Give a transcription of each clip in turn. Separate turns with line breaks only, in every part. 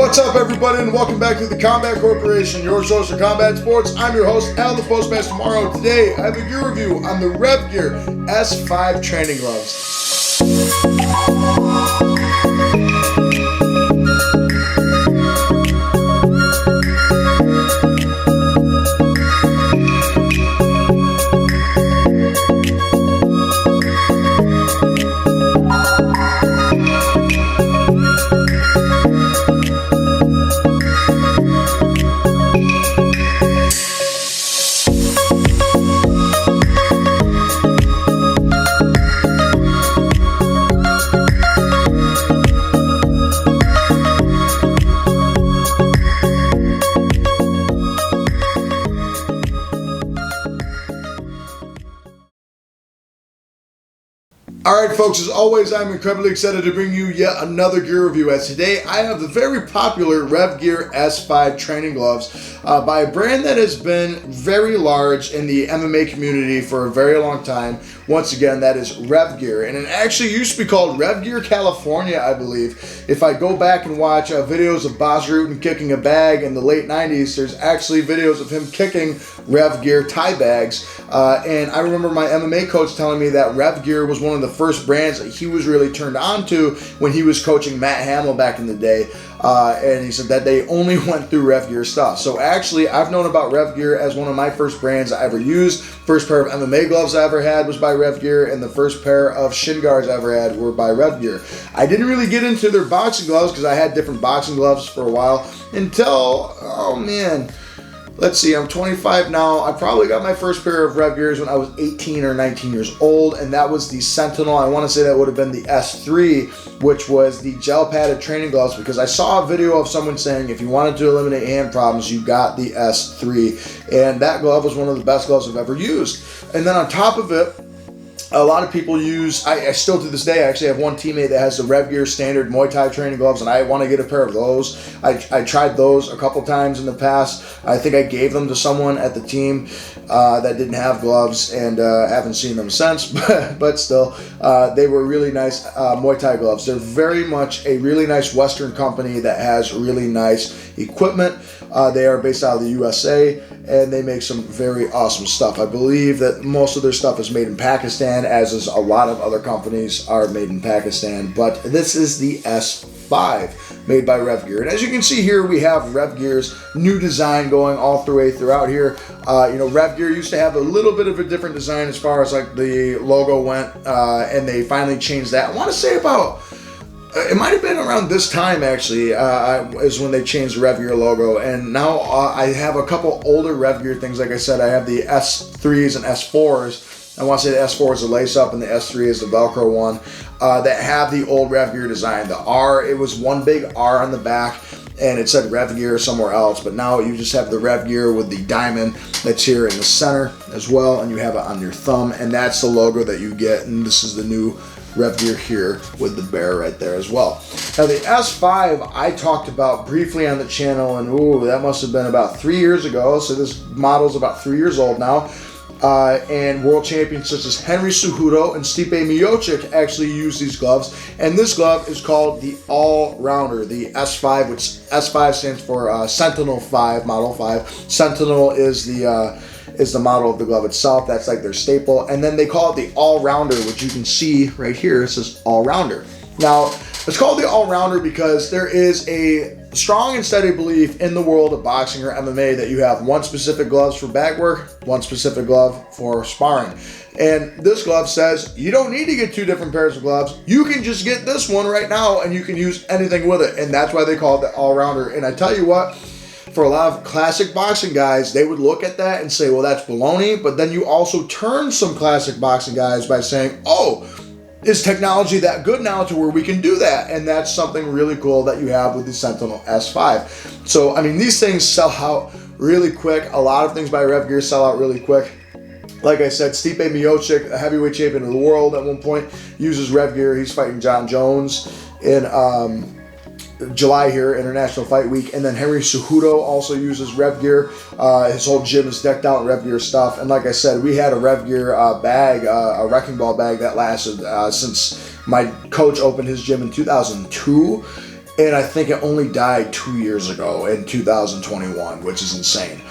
What's up, everybody, and welcome back to the Combat Corporation, your source for combat sports. I'm your host, Al the Postmaster Morrow. Today, I have a gear review on the Revgear S5 training gloves. Alright folks, as always, I'm incredibly excited to bring you yet another gear review. As today, I have the very popular Revgear S5 training gloves by a brand that has been very large in the MMA community for a very long time. Once again, that is Revgear, and it actually used to be called Revgear California, I believe. If I go back and watch videos of Bas Rutten kicking a bag in the late 90s, there's actually videos of him kicking Revgear tie bags, and I remember my MMA coach telling me that Revgear was one of the first brands that he was really turned on to when he was coaching Matt Hamill back in the day, and he said that they only went through Revgear stuff. So actually, I've known about Revgear as one of my first brands I ever used. First pair of MMA gloves I ever had was by Revgear, and the first pair of shin guards I ever had were by Revgear. I didn't really get into their boxing gloves because I had different boxing gloves for a while until, oh man, let's see, I'm 25 now. I probably got my first pair of Revgears when I was 18 or 19 years old, and that was the Sentinel. I want to say that would have been the S3, which was the gel padded training gloves, because I saw a video of someone saying if you wanted to eliminate hand problems, you got the S3, and that glove was one of the best gloves I've ever used. And then on top of it, a lot of people use, I still to this day, I actually have one teammate that has the Revgear standard Muay Thai training gloves, and I want to get a pair of those. I tried those a couple times in the past. I think I gave them to someone at the team that didn't have gloves, and haven't seen them since, but still, they were really nice Muay Thai gloves. They're very much a really nice Western company that has really nice equipment. They are based out of the USA, and they make some very awesome stuff. I believe that most of their stuff is made in Pakistan, as is a lot of other companies are made in Pakistan, but this is the S5 made by Revgear. And as you can see here, we have Revgear's new design going all throughout here. Revgear used to have a little bit of a different design as far as like the logo went, and they finally changed that. I want to say about, it might have been around this time actually, is when they changed the Revgear logo. And now I have a couple older Revgear things. Like I said, I have the S3s and S4s. I want to say the S4 is the lace up and the S3 is the Velcro one, that have the old Revgear design. The R, it was one big R on the back, and it said Revgear somewhere else, but now you just have the Revgear with the diamond that's here in the center as well, and you have it on your thumb, and that's the logo that you get, and this is the new Revgear here with the bear right there as well. Now the S5 I talked about briefly on the channel, and that must have been about 3 years ago, so this model's about 3 years old now. And world champions such as Henry Cejudo and Stipe Miocic actually use these gloves. And this glove is called the All-Rounder, the S5, which S5 stands for Sentinel 5, Model 5. Sentinel is the model of the glove itself. That's like their staple. And then they call it the All-Rounder, which you can see right here. It says All-Rounder. Now, it's called the All-Rounder because there is a strong and steady belief in the world of boxing or MMA that you have one specific glove for bag work, one specific glove for sparring. And this glove says you don't need to get two different pairs of gloves. You can just get this one right now and you can use anything with it. And that's why they call it the All-Rounder. And I tell you what, for a lot of classic boxing guys, they would look at that and say, well, that's baloney. But then you also turn some classic boxing guys by saying, oh, is technology that good now to where we can do that? And that's something really cool that you have with the Sentinel S5. So, I mean, these things sell out really quick. A lot of things by Revgear sell out really quick. Like I said, Stipe Miocic, a heavyweight champion of the world at one point, uses Revgear. He's fighting John Jones in July here, International Fight Week. And then Henry Cejudo also uses Revgear. His whole gym is decked out in Revgear stuff. And like I said, we had a Revgear bag, a wrecking ball bag that lasted since my coach opened his gym in 2002. and I think it only died 2 years ago in 2021, which is insane.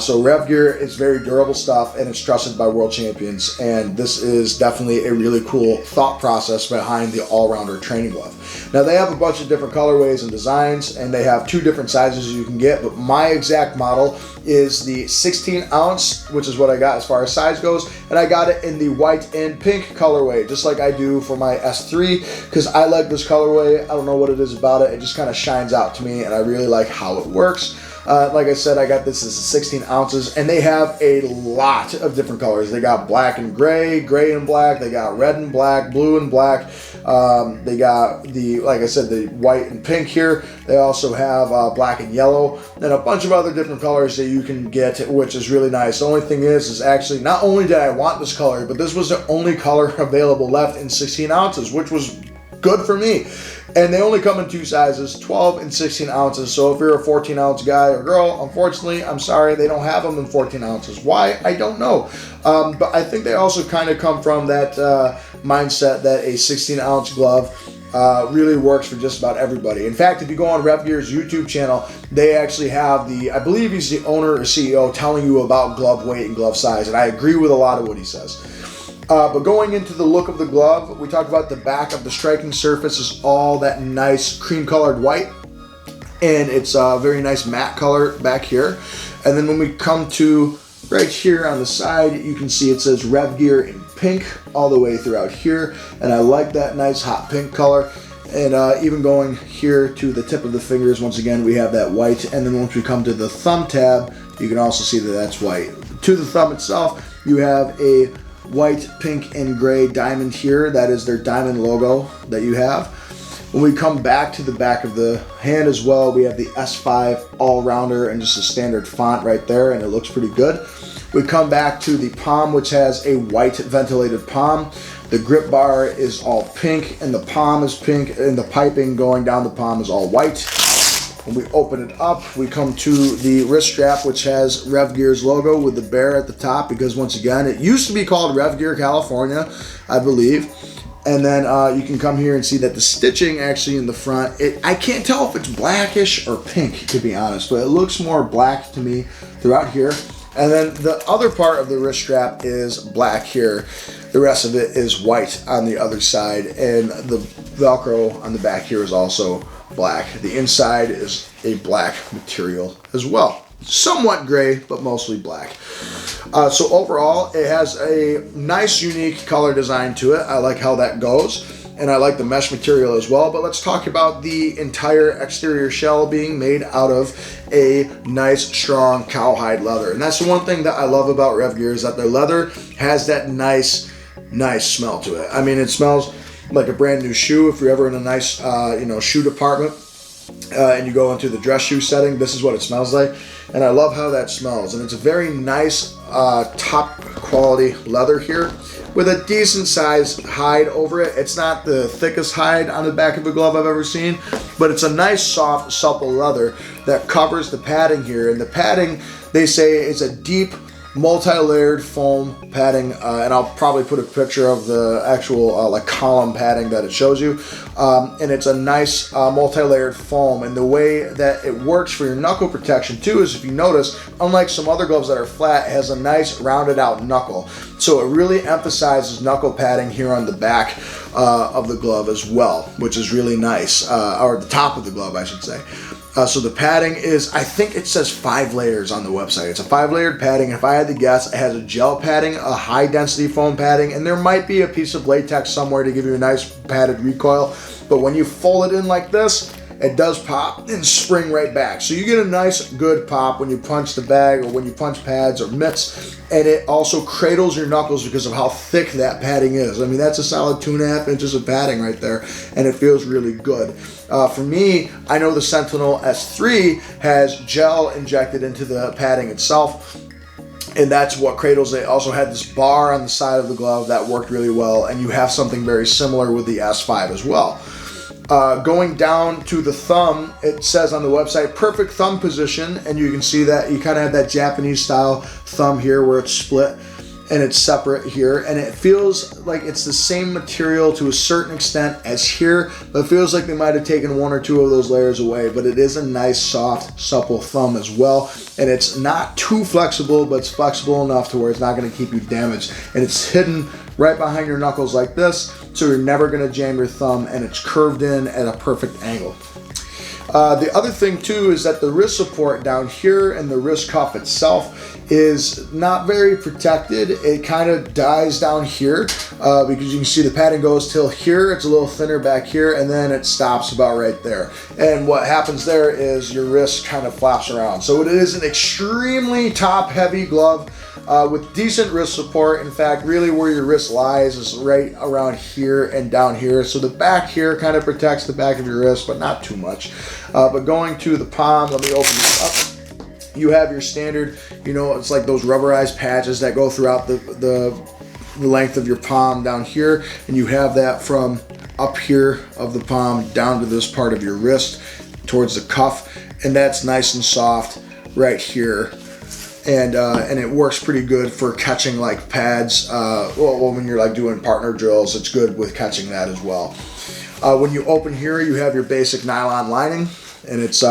So Revgear is very durable stuff, and it's trusted by world champions, and this is definitely a really cool thought process behind the all-rounder training glove. Now they have a bunch of different colorways and designs, and they have 2 different sizes you can get, but my exact model is the 16 ounce, which is what I got as far as size goes, and I got it in the white and pink colorway, just like I do for my S3, because I like this colorway. I don't know what it is about it. It just kind of shines out to me, and I really like how it works. Like I said, I got this as 16 ounces, and they have a lot of different colors. They got black and gray, gray and black. They got red and black, blue and black. They got the, like I said, the white and pink here. They also have black and yellow, and a bunch of other different colors that you can get, which is really nice. The only thing is actually not only did I want this color, but this was the only color available left in 16 ounces, which was good for me. And they only come in 2 sizes, 12 and 16 ounces. So if you're a 14 ounce guy or girl, unfortunately, I'm sorry, they don't have them in 14 ounces. Why? I don't know. But I think they also kind of come from that mindset that a 16 ounce glove really works for just about everybody. In fact, if you go on Revgear's YouTube channel, they actually have I believe he's the owner or CEO telling you about glove weight and glove size. And I agree with a lot of what he says. But going into the look of the glove, we talked about the back of the striking surface is all that nice cream colored white, and it's a very nice matte color back here. And then when we come to right here on the side, you can see it says Revgear in pink all the way throughout here, and I like that nice hot pink color. And even going here to the tip of the fingers, once again we have that white, and then once we come to the thumb tab, you can also see that that's white. To the thumb itself, you have a white, pink, and gray diamond here. That is their diamond logo that you have. When we come back to the back of the hand as well, we have the S5 all-rounder and just a standard font right there, and it looks pretty good. We come back to the palm, which has a white ventilated palm. The grip bar is all pink, and the palm is pink, and the piping going down the palm is all white. When we open it up, we come to the wrist strap, which has Revgear's logo with the bear at the top, because once again, it used to be called Revgear California, I believe. And then you can come here and see that the stitching actually in the front, I can't tell if it's blackish or pink, to be honest, but it looks more black to me throughout here. And then the other part of the wrist strap is black here. The rest of it is white on the other side, and the Velcro on the back here is also black. The inside is a black material as well. Somewhat gray, but mostly black. So overall, it has a nice, unique color design to it. I like how that goes, and I like the mesh material as well. But let's talk about the entire exterior shell being made out of a nice, strong cowhide leather. And that's the one thing that I love about Revgear, is that their leather has that nice smell to it. I mean, it smells like a brand new shoe. If you're ever in a nice, shoe department and you go into the dress shoe setting, this is what it smells like. And I love how that smells. And it's a very nice top quality leather here with a decent size hide over it. It's not the thickest hide on the back of a glove I've ever seen, but it's a nice, soft, supple leather that covers the padding here. And the padding, they say, is a deep, multi-layered foam padding, and I'll probably put a picture of the actual like column padding that it shows you, and it's a nice multi-layered foam. And the way that it works for your knuckle protection too is, if you notice, unlike some other gloves that are flat, it has a nice rounded out knuckle, so it really emphasizes knuckle padding here on the back of the glove as well, which is really nice, or the top of the glove I should say. So the padding is, I think it says 5 layers on the website. It's a 5-layered padding. If I had to guess, it has a gel padding, a high density foam padding, and there might be a piece of latex somewhere to give you a nice padded recoil. But when you fold it in like this, it does pop and spring right back. So you get a nice good pop when you punch the bag or when you punch pads or mitts, and it also cradles your knuckles because of how thick that padding is. I mean, that's a solid 2.5 inches of padding right there, and it feels really good. For me, I know the Sentinel S3 has gel injected into the padding itself, and that's what cradles it. Also had this bar on the side of the glove that worked really well, and you have something very similar with the S5 as well. Going down to the thumb, it says on the website, perfect thumb position, and you can see that you kind of have that Japanese style thumb here where it's split. and it's separate here, and it feels like it's the same material to a certain extent as here, but it feels like they might have taken one or two of those layers away. But it is a nice, soft, supple thumb as well, and it's not too flexible, but it's flexible enough to where it's not going to keep you damaged, and it's hidden right behind your knuckles like this, so you're never going to jam your thumb, and it's curved in at a perfect angle. The other thing too is that the wrist support down here and the wrist cuff itself is not very protected. It kind of dies down here because you can see the padding goes till here. It's a little thinner back here, and then it stops about right there. And what happens there is your wrist kind of flaps around. So it is an extremely top heavy glove with decent wrist support. In fact, really where your wrist lies is right around here and down here. So the back here kind of protects the back of your wrist, but not too much. But going to the palm, let me open this up. You have your standard, it's like those rubberized patches that go throughout the length of your palm down here. And you have that from up here of the palm down to this part of your wrist towards the cuff. And that's nice and soft right here. And it works pretty good for catching like pads. Well, when you're like doing partner drills, it's good with catching that as well. When you open here, you have your basic nylon lining, and it's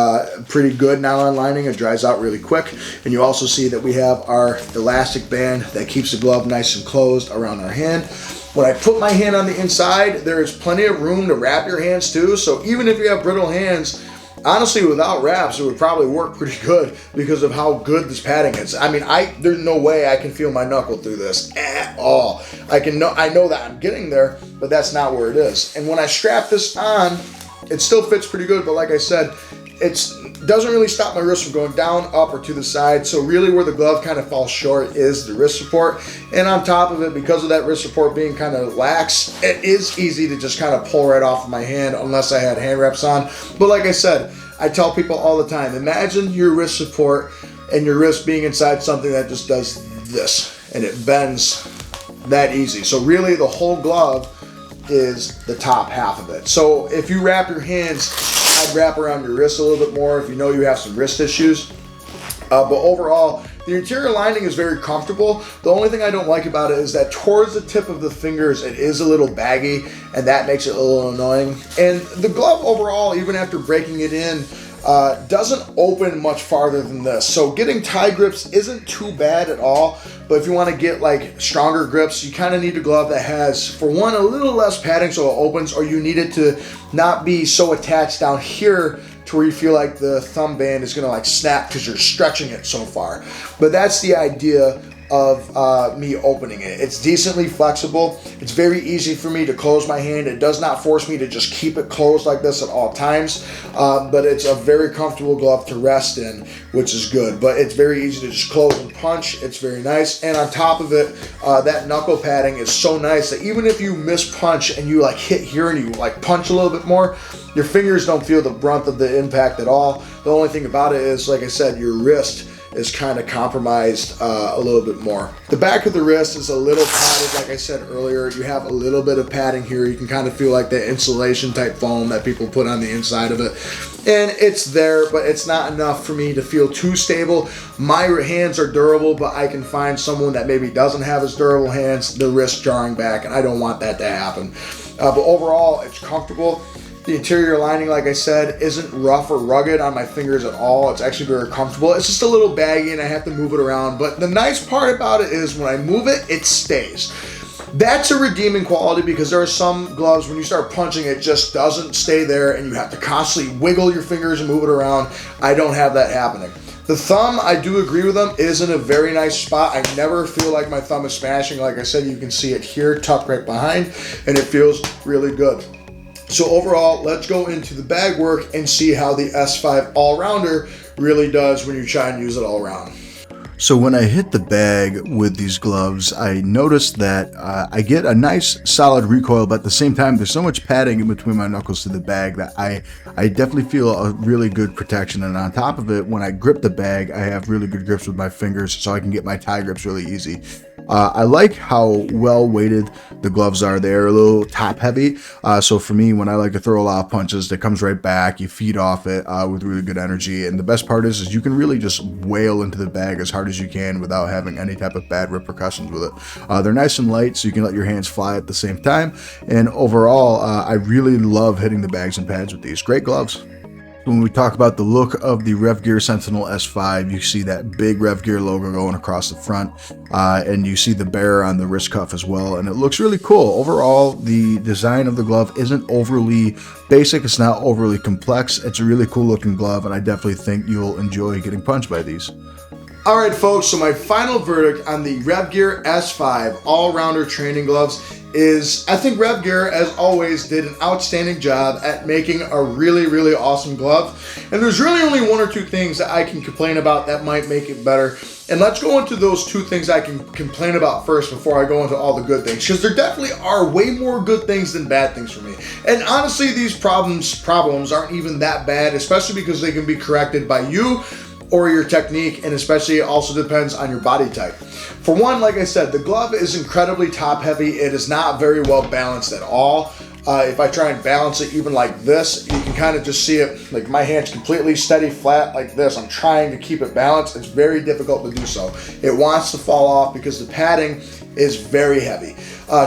pretty good nylon lining. It dries out really quick. And you also see that we have our elastic band that keeps the glove nice and closed around our hand. When I put my hand on the inside, there is plenty of room to wrap your hands too. So even if you have brittle hands, honestly, without wraps, it would probably work pretty good because of how good this padding is. I mean, there's no way I can feel my knuckle through this at all. I know that I'm getting there, but that's not where it is. And when I strap this on, it still fits pretty good, but like I said, it doesn't really stop my wrist from going down, up, or to the side. So really where the glove kind of falls short is the wrist support. And on top of it, because of that wrist support being kind of lax, it is easy to just kind of pull right off of my hand unless I had hand wraps on. But like I said, I tell people all the time, imagine your wrist support and your wrist being inside something that just does this and it bends that easy. So really the whole glove is the top half of it. So if you wrap your hands, I'd wrap around your wrist a little bit more if you know you have some wrist issues. But overall, the interior lining is very comfortable. The only thing I don't like about it is that towards the tip of the fingers, it is a little baggy, and that makes it a little annoying. And the glove overall, even after breaking it in, doesn't open much farther than this. So getting tie grips isn't too bad at all. But if you want to get like stronger grips, you kind of need a glove that has, for one, a little less padding so it opens, or you need it to not be so attached down here to where you feel like the thumb band is going to like snap because you're stretching it so far. But that's the idea of me opening it. It's decently flexible. It's very easy for me to close my hand. It does not force me to just keep it closed like this at all times, but it's a very comfortable glove to rest in, which is good. But it's very easy to just close and punch. It's very nice. And on top of it, that knuckle padding is so nice that even if you miss punch and you like hit here and you like punch a little bit more, your fingers don't feel the brunt of the impact at all. The only thing about it is, like I said, your wrist is kind of compromised a little bit more. The back of the wrist is a little padded, like I said earlier. You have a little bit of padding here. You can kind of feel like the insulation type foam that people put on the inside of it. And it's there, but it's not enough for me to feel too stable. My hands are durable, but I can find someone that maybe doesn't have as durable hands, the wrist jarring back, and I don't want that to happen. But overall, it's comfortable. The interior lining, like I said, isn't rough or rugged on my fingers at all. It's actually very comfortable. It's just a little baggy and I have to move it around. But the nice part about it is when I move it, it stays. That's a redeeming quality because there are some gloves when you start punching, it just doesn't stay there and you have to constantly wiggle your fingers and move it around. I don't have that happening. The thumb, I do agree with them, is in a very nice spot. I never feel like my thumb is smashing. Like I said, you can see it here tucked right behind and it feels really good. So overall, let's go into the bag work and see how the S5 all-rounder really does when you try and use it all around.
So when I hit the bag with these gloves, I noticed that I get a nice solid recoil, but at the same time, there's so much padding in between my knuckles to the bag that I definitely feel a really good protection. And on top of it, when I grip the bag, I have really good grips with my fingers, so I can get my tie grips really easy. I like how well weighted the gloves are. They're a little top heavy. So for me, when I like to throw a lot of punches, it comes right back. You feed off it with really good energy. And the best part is you can really just wail into the bag as hard as you can without having any type of bad repercussions with it. They're nice and light, so you can let your hands fly at the same time. And overall, I really love hitting the bags and pads with these. Great gloves. When we talk about the look of the Revgear Sentinel S5, you see that big Revgear logo going across the front, and you see the bearer on the wrist cuff as well, and it looks really cool. Overall, the design of the glove isn't overly basic, it's not overly complex. It's a really cool looking glove, and I definitely think you'll enjoy getting punched by these.
All right, folks, so my final verdict on the Revgear S5 all-rounder training gloves is I think Revgear, as always, did an outstanding job at making a really, really awesome glove. And there's really only one or two things that I can complain about that might make it better. And let's go into those two things I can complain about first before I go into all the good things, because there definitely are way more good things than bad things for me. And honestly, these problems aren't even that bad, especially because they can be corrected by you or your technique, and especially it also depends on your body type. For one, like I said, the glove is incredibly top heavy. It is not very well balanced at all. If I try and balance it even like this, you can kind of just see it, like my hand's completely steady flat like this. I'm trying to keep it balanced. It's very difficult to do so. It wants to fall off because the padding is very heavy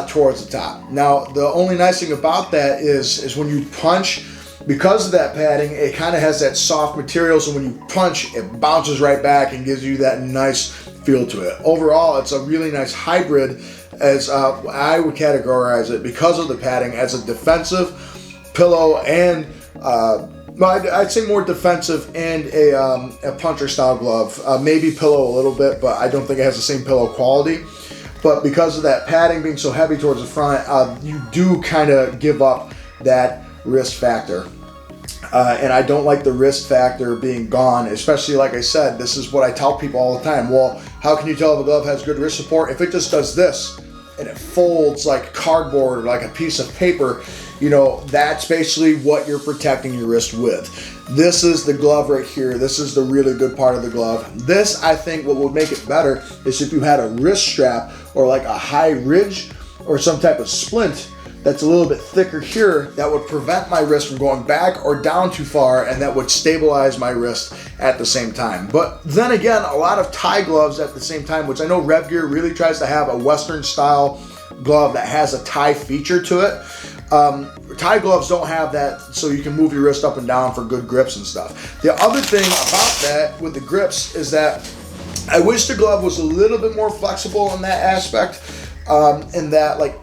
towards the top. Now, the only nice thing about that is when you punch, because of that padding, it kind of has that soft material, so when you punch, it bounces right back and gives you that nice feel to it. Overall, it's a really nice hybrid, as I would categorize it, because of the padding, as a defensive pillow and, I'd say more defensive and a puncher style glove. Maybe pillow a little bit, but I don't think it has the same pillow quality. But because of that padding being so heavy towards the front, you do kind of give up that wrist factor. And I don't like the wrist factor being gone, especially, like I said, this is what I tell people all the time. Well, how can you tell if a glove has good wrist support? If it just does this and it folds like cardboard or like a piece of paper, you know, that's basically what you're protecting your wrist with. This is the glove right here. This is the really good part of the glove. This, I think, what would make it better is if you had a wrist strap or like a high ridge or some type of splint that's a little bit thicker here that would prevent my wrist from going back or down too far, and that would stabilize my wrist at the same time. But then again, a lot of tie gloves at the same time, which I know Revgear really tries to have a Western style glove that has a tie feature to it. Tie gloves don't have that, so you can move your wrist up and down for good grips and stuff. The other thing about that with the grips is that I wish the glove was a little bit more flexible in that aspect. In that, like,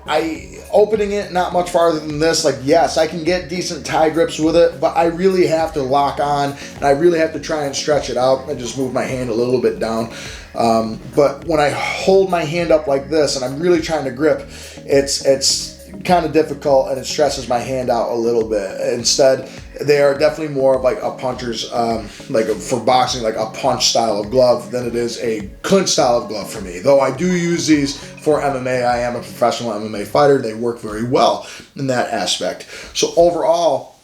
opening it not much farther than this, like, yes, I can get decent tie grips with it, but I really have to lock on and I really have to try and stretch it out. I just move my hand a little bit down. But when I hold my hand up like this and I'm really trying to grip, it's kind of difficult and it stresses my hand out a little bit. Instead, they are definitely more of like a puncher's, for boxing, like a punch style of glove than it is a clinch style of glove for me. Though I do use these for MMA. I am a professional MMA fighter. They work very well in that aspect. So overall,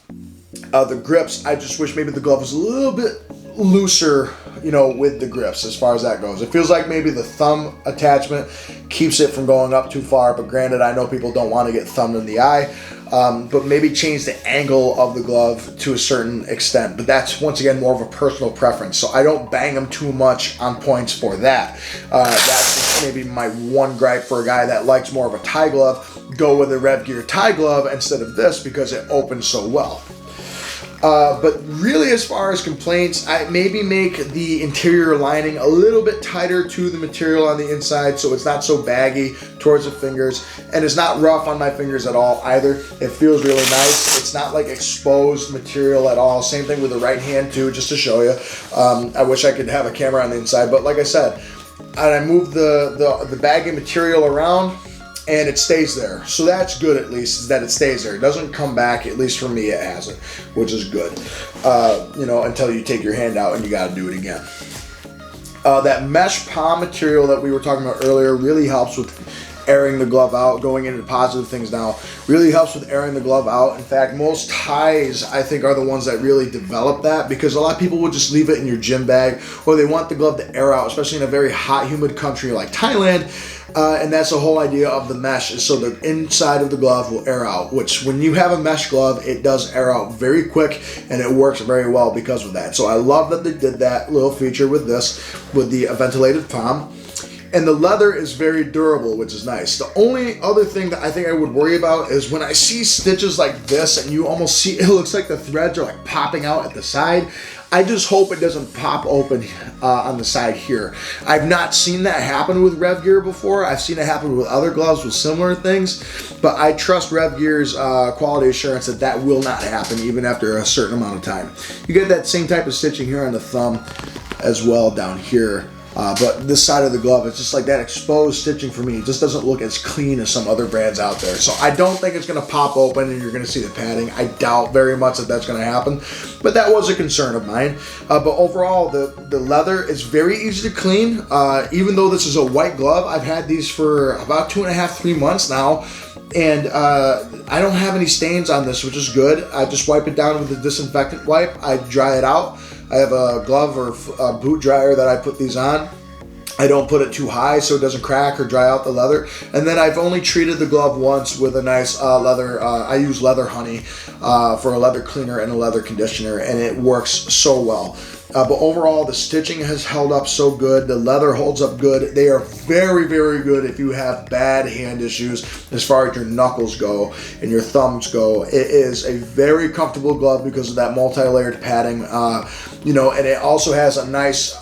the grips, I just wish maybe the glove was a little bit looser, you know, with the grips as far as that goes. It feels like maybe the thumb attachment keeps it from going up too far, but granted, I know people don't want to get thumbed in the eye, but maybe change the angle of the glove to a certain extent. But that's, once again, more of a personal preference, so I don't bang them too much on points for that. That's just maybe my one gripe for a guy that likes more of a tie glove. Go with a Revgear tie glove instead of this because it opens so well. But really, as far as complaints, I maybe make the interior lining a little bit tighter to the material on the inside so it's not so baggy towards the fingers, and it's not rough on my fingers at all either. It feels really nice. It's not like exposed material at all. Same thing with the right hand too, just to show you. I wish I could have a camera on the inside, but like I said, I move the baggy material around and it stays there. So that's good, at least, is that it stays there. It doesn't come back, at least for me it hasn't, which is good. Until you take your hand out and you gotta do it again. That mesh palm material that we were talking about earlier really helps with airing the glove out, going into positive things now, really helps with airing the glove out. In fact, most ties, I think, are the ones that really develop that, because a lot of people will just leave it in your gym bag, or they want the glove to air out, especially in a very hot, humid country like Thailand. And that's the whole idea of the mesh, is so the inside of the glove will air out, which when you have a mesh glove, it does air out very quick, and it works very well because of that. So I love that they did that little feature with this, with the ventilated palm. And the leather is very durable, which is nice. The only other thing that I think I would worry about is when I see stitches like this and you almost see, it looks like the threads are like popping out at the side. I just hope it doesn't pop open on the side here. I've not seen that happen with Revgear before. I've seen it happen with other gloves with similar things, but I trust Revgear's quality assurance that that will not happen even after a certain amount of time. You get that same type of stitching here on the thumb as well down here. But this side of the glove, it's just like that exposed stitching for me. It just doesn't look as clean as some other brands out there. So I don't think it's going to pop open and you're going to see the padding. I doubt very much that that's going to happen. But that was a concern of mine. But overall, the leather is very easy to clean. Even though this is a white glove, I've had these for about 2.5, 3 months now. And I don't have any stains on this, which is good. I just wipe it down with a disinfectant wipe. I dry it out. I have a glove or a boot dryer that I put these on. I don't put it too high so it doesn't crack or dry out the leather. And then I've only treated the glove once with a nice leather, I use leather honey for a leather cleaner and a leather conditioner, and it works so well. But overall, the stitching has held up so good. The leather holds up good. They are very, very good if you have bad hand issues as far as your knuckles go and your thumbs go. It is a very comfortable glove because of that multi-layered padding, and it also has a nice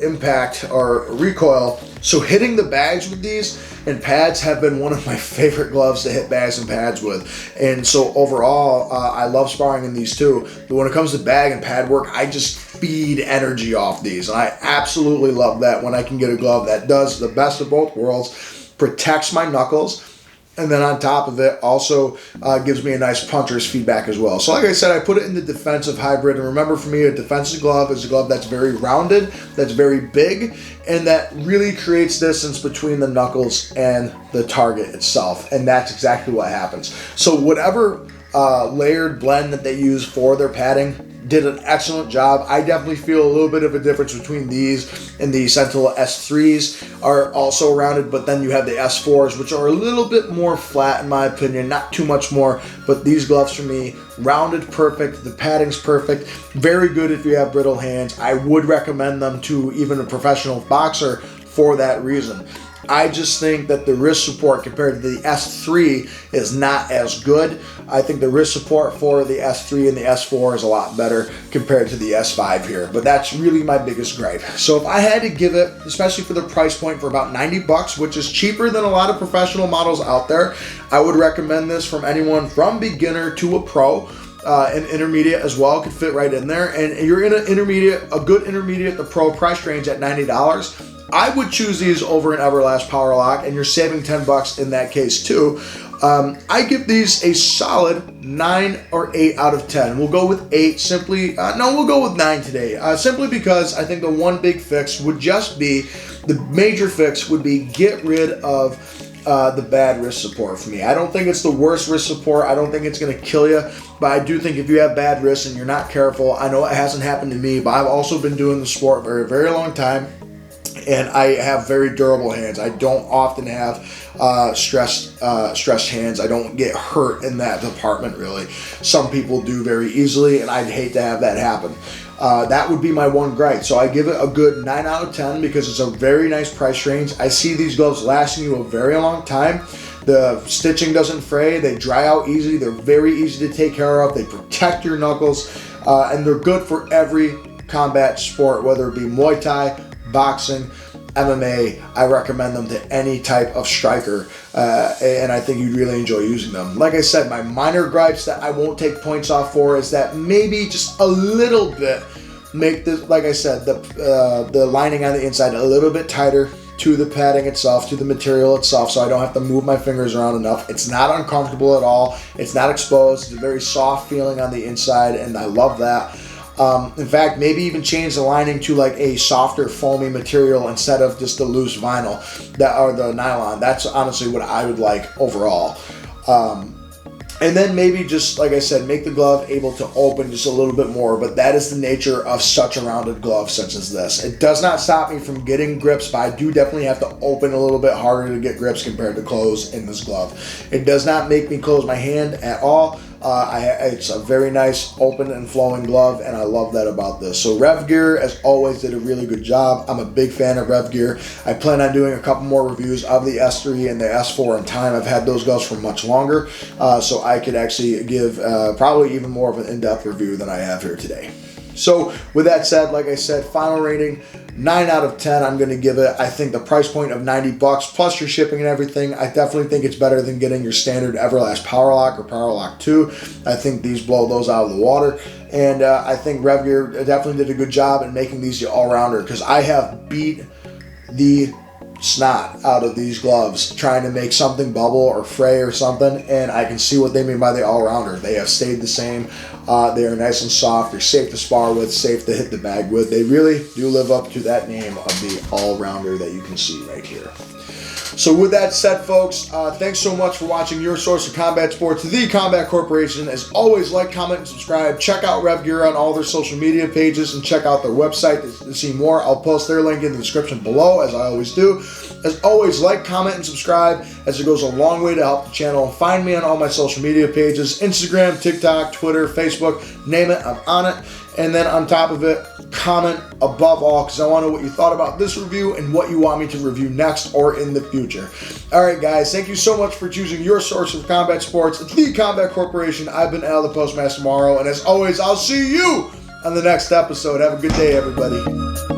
impact or recoil. So hitting the bags with these and pads have been one of my favorite gloves to hit bags and pads with. And so overall, I love sparring in these too. But when it comes to bag and pad work, I just feed energy off these. And I absolutely love that when I can get a glove that does the best of both worlds, protects my knuckles, and then on top of it also gives me a nice puncher's feedback as well. So like I said, I put it in the defensive hybrid. And remember, for me, a defensive glove is a glove that's very rounded, that's very big, and that really creates distance between the knuckles and the target itself. And that's exactly what happens. So whatever layered blend that they use for their padding did an excellent job. I definitely feel a little bit of a difference between these and the Sentinel S3s are also rounded, but then you have the S4s, which are a little bit more flat in my opinion, not too much more, but these gloves for me, rounded perfect, the padding's perfect, very good if you have brittle hands. I would recommend them to even a professional boxer for that reason. I just think that the wrist support compared to the S3 is not as good. I think the wrist support for the S3 and the S4 is a lot better compared to the S5 here, but that's really my biggest gripe. So if I had to give it, especially for the price point, for about 90 bucks, which is cheaper than a lot of professional models out there, I would recommend this from anyone from beginner to a pro. An intermediate as well could fit right in there, and you're in an intermediate, a good intermediate, the pro price range at $90. I would choose these over an Everlast Power Lock, and you're saving 10 bucks in that case too. I give these a solid 9 or 8 out of 10. We'll go with 8 simply, we'll go with 9 today, simply because I think the one big fix would just be, the major fix would be get rid of the bad wrist support for me. I don't think it's the worst wrist support. I don't think it's going to kill you, but I do think if you have bad wrists and you're not careful, I know it hasn't happened to me, but I've also been doing the sport for a very long time, and I have very durable hands. I don't often have stressed hands. I don't get hurt in that department really. Some people do very easily, and I'd hate to have that happen. That would be my one gripe. So I give it a good 9 out of 10 because it's a very nice price range. I see these gloves lasting you a very long time. The stitching doesn't fray. They dry out easy. They're very easy to take care of. They protect your knuckles, and they're good for every combat sport, whether it be Muay Thai, boxing, MMA. I recommend them to any type of striker, and I think you'd really enjoy using them. Like I said, my minor gripes that I won't take points off for is that maybe just a little bit make this, like I said, the lining on the inside a little bit tighter to the padding itself, to the material itself, so I don't have to move my fingers around enough. It's not uncomfortable at all. It's not exposed. It's a very soft feeling on the inside, and I love that. In fact, maybe even change the lining to like a softer foamy material instead of just the loose vinyl or the nylon. That's honestly what I would like overall. And then maybe just, like I said, make the glove able to open just a little bit more. But that is the nature of such a rounded glove such as this. It does not stop me from getting grips, but I do definitely have to open a little bit harder to get grips compared to close in this glove. It does not make me close my hand at all. It's a very nice open and flowing glove, and I love that about this. So Revgear, as always, did a really good job. I'm a big fan of Revgear. I plan on doing a couple more reviews of the S3 and the S4 in time. I've had those gloves for much longer, so I could actually give probably even more of an in-depth review than I have here today. So with that said, like I said, final rating, 9 out of 10. I'm going to give it, I think the price point of $90 plus your shipping and everything, I definitely think it's better than getting your standard Everlast Power Lock or Power Lock 2. I think these blow those out of the water. And I think Revgear definitely did a good job in making these the all-rounder, because I have beat the snot out of these gloves trying to make something bubble or fray or something, and I can see what they mean by the all-rounder. They have stayed the same. They are nice and soft. They're safe to spar with, safe to hit the bag with. They really do live up to that name of the all-rounder that you can see right here. So with that said, folks, thanks so much for watching your source of combat sports, The Combat Corporation. As always, like, comment, and subscribe. Check out Revgear on all their social media pages and check out their website to see more. I'll post their link in the description below, as I always do. As always, like, comment, and subscribe, as it goes a long way to help the channel. Find me on all my social media pages, Instagram, TikTok, Twitter, Facebook, name it, I'm on it. And then on top of it, comment above all, because I want to know what you thought about this review and what you want me to review next or in the future. All right, guys, thank you so much for choosing your source of combat sports. It's The Combat Corporation. I've been Al, the Postmaster Morrow, and as always, I'll see you on the next episode. Have a good day, everybody.